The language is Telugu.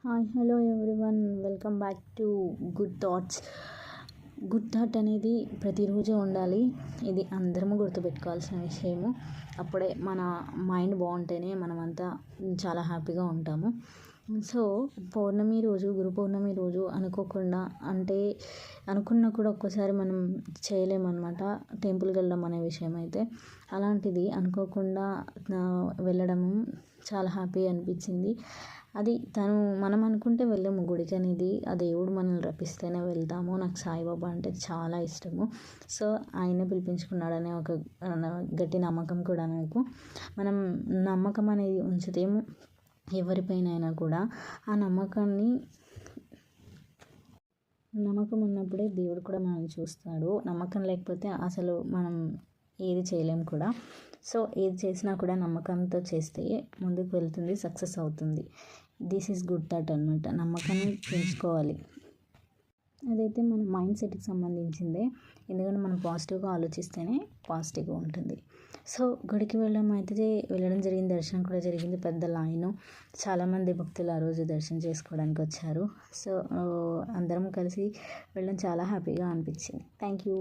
Hi hello everyone, welcome back to good thoughts. Good thought అనేది ప్రతిరోజు ఉండాలి. ఇది అందరము గుర్తుపెట్టుకోవాల్సిన విషయము. అప్పుడే మన మైండ్ బాగుంటేనే మనమంతా చాలా హ్యాపీగా ఉంటాము. సో పౌర్ణమి రోజు, గురు పౌర్ణమి రోజు అనుకోకుండా, అంటే అనుకున్నా కూడా ఒక్కోసారి మనం చేయలేమన్నమాట టెంపుల్కి వెళ్ళడం అనే విషయం అయితే. అలాంటిది అనుకోకుండా వెళ్ళడం చాలా హ్యాపీ అనిపించింది. అది మనం అనుకుంటే వెళ్ళము గుడికి అనేది, ఆ దేవుడు మనల్ని రప్పిస్తేనే వెళ్తాము. నాకు సాయిబాబా అంటే చాలా ఇష్టము. సో ఆయనే పిలిపించుకున్నాడనే ఒక గట్టి నమ్మకం కూడా నాకు. మనం నమ్మకం అనేది ఉంచితే ఎవరిపైన అయినా కూడా ఆ నమ్మకం ఉన్నప్పుడే దేవుడు కూడా మనల్ని చూస్తాడు. నమ్మకం లేకపోతే అసలు మనం ఏది చేయలేము కూడా. సో ఏది చేసినా కూడా నమ్మకంతో చేస్తే ముందుకు వెళ్తుంది, సక్సెస్ అవుతుంది. దిస్ ఈజ్ గుడ్ థాట్ అనమాట. నమ్మకాన్ని పెంచుకోవాలి. అదైతే మన మైండ్ సెట్కి సంబంధించిందే. ఎందుకంటే మనం పాజిటివ్గా ఆలోచిస్తేనే పాజిటివ్గా ఉంటుంది. సో గుడికి వెళ్ళడం జరిగింది. దర్శనం కూడా జరిగింది. పెద్ద లైను, చాలామంది భక్తులు ఆ రోజు దర్శనం చేసుకోవడానికి వచ్చారు. సో అందరం కలిసి వెళ్ళడం చాలా హ్యాపీగా అనిపించింది. Thank you.